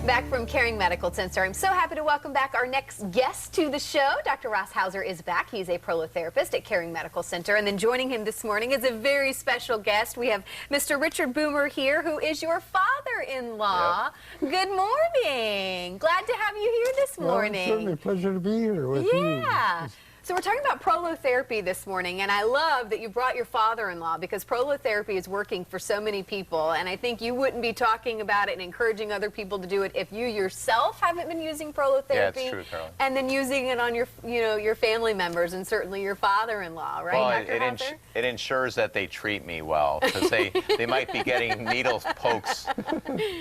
Back from Caring Medical Center. I'm so happy to welcome back our next guest to the show. Dr. Hauser is back. He's a prolotherapist at Caring Medical Center. And then joining him this morning is a very special guest. We have Mr. Richard Boomer here, who is your father-in-law. Yep. Good morning. Glad to have you here this morning. Well, it's certainly a pleasure to be here with you. Yeah. So we're talking about prolotherapy this morning, and I love that you brought your father-in-law because prolotherapy is working for so many people, and I think you wouldn't be talking about it and encouraging other people to do it if you yourself haven't been using prolotherapy. Yeah, it's true, Carol. And then using it on your, your family members and certainly your father-in-law, right, well, Dr. Hauser? It ensures that they treat me well because they might be getting needle pokes.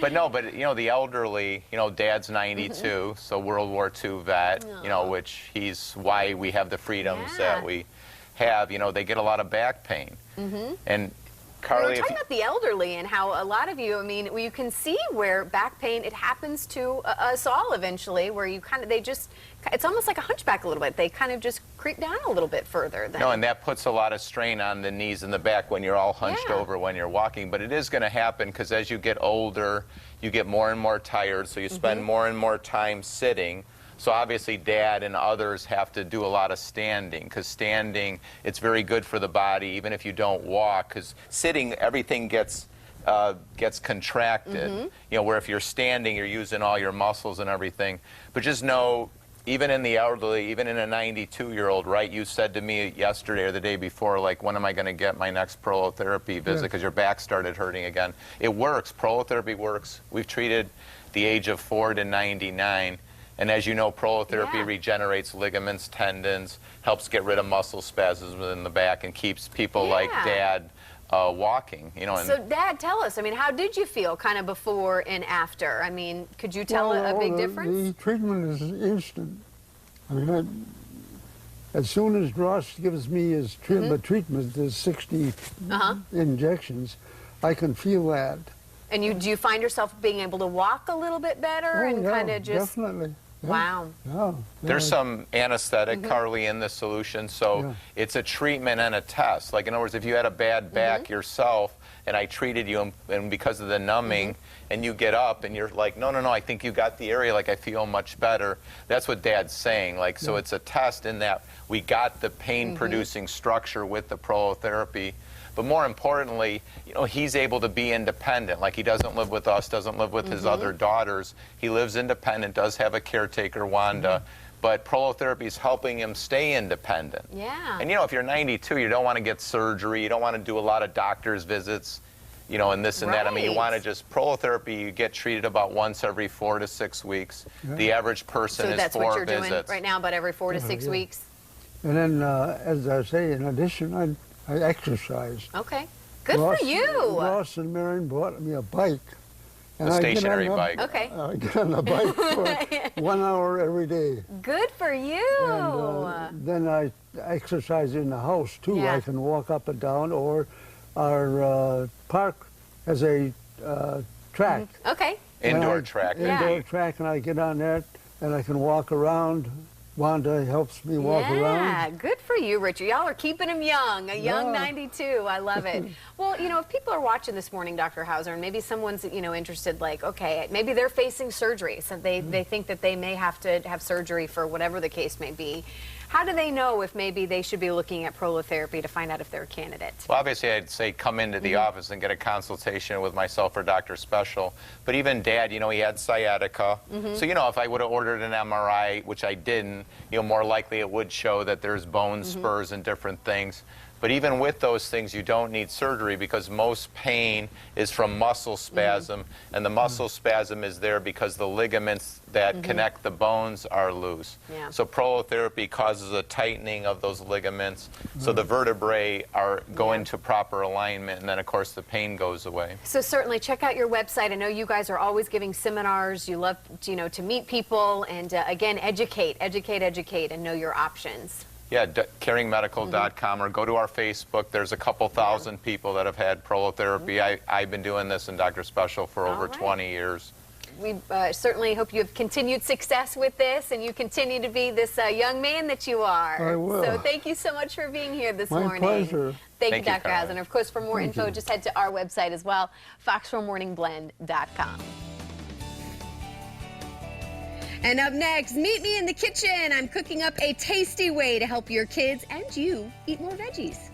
But no, the elderly, Dad's 92, so World War II vet, which he's why we have the freedoms that we have. They get a lot of back pain. And Carly, we were talking about the elderly and how a lot of you, you can see where back pain, it happens to us all eventually, where you it's almost like a hunchback a little bit. They kind of just creep down a little bit further. No, and that puts a lot of strain on the knees and the back when you're all hunched over when you're walking. But it is going to happen because as you get older, you get more and more tired, so you spend more and more time sitting. So obviously Dad and others have to do a lot of standing because standing, it's very good for the body even if you don't walk, because sitting, everything gets contracted. Where if you're standing, you're using all your muscles and everything. But just know, even in the elderly, even in a 92-year-old, right, you said to me yesterday or the day before, like, when am I going to get my next prolotherapy visit because your back started hurting again. It works. Prolotherapy works. We've treated the age of 4 to 99. And as you know, prolotherapy regenerates ligaments, tendons, helps get rid of muscle spasms in the back, and keeps people like Dad walking. So, Dad, tell us, how did you feel kind of before and after? Could you tell a big difference? The treatment is instant. As soon as Ross gives me his treatment, the 60 injections, I can feel that. And do you find yourself being able to walk a little bit better and kind of just... definitely. Yeah. Wow. Yeah. There's some anesthetic, Carly, in the solution, so it's a treatment and a test. Like, in other words, if you had a bad back yourself and I treated you and because of the numbing and you get up and you're like, no, I think you got the area, like I feel much better. That's what Dad's saying. Like, so it's a test in that we got the pain-producing structure with the prolotherapy. But more importantly, he's able to be independent. Like, he doesn't live with us, doesn't live with his other daughters. He lives independent, does have a caretaker, Wanda. But prolotherapy is helping him stay independent. Yeah. And, if you're 92, you don't want to get surgery. You don't want to do a lot of doctor's visits, and this and that. You want to just, prolotherapy, you get treated about once every 4 to 6 weeks. The average person is 4 visits. So that's what you're doing right now, about every 4 to 6 weeks? And then, as I say, in addition, I exercise. Okay. Good for you. Ross and Marion bought me a bike. And a stationary bike. Okay. I get on the bike for 1 hour every day. Good for you. And then I exercise in the house, too. I can walk up and down, or our park has a track. Okay. Indoor track. Indoor track, and I get on that, and I can walk around. Wanda helps me walk around. Yeah, good for you, Richard. Y'all are keeping him young, a young 92. I love it. Well, if people are watching this morning, Dr. Hauser, and maybe someone's, interested, like, okay, maybe they're facing surgery, so they think that they may have to have surgery for whatever the case may be. How do they know if maybe they should be looking at prolotherapy to find out if they're a candidate? Well, obviously, I'd say come into the office and get a consultation with myself or Dr. Special. But even Dad, he had sciatica. So, if I would have ordered an MRI, which I didn't, more likely it would show that there's bone spurs and different things. But even with those things, you don't need surgery because most pain is from muscle spasm, and the muscle spasm is there because the ligaments that connect the bones are loose. So prolotherapy causes a tightening of those ligaments, so the vertebrae go into proper alignment, and then, of course, the pain goes away. So certainly check out your website. I know you guys are always giving seminars. You love, to meet people and, again, educate, and know your options. Yeah, caringmedical.com, or go to our Facebook. There's a couple thousand people that have had prolotherapy. I've been doing this in Dr. Special for over 20 years. We certainly hope you have continued success with this and you continue to be this young man that you are. I will. So thank you so much for being here this morning. My pleasure. Thank you, Dr. Hauser. And of course, for more info, just head to our website as well, foxformorningblend.com. And up next, meet me in the kitchen. I'm cooking up a tasty way to help your kids and you eat more veggies.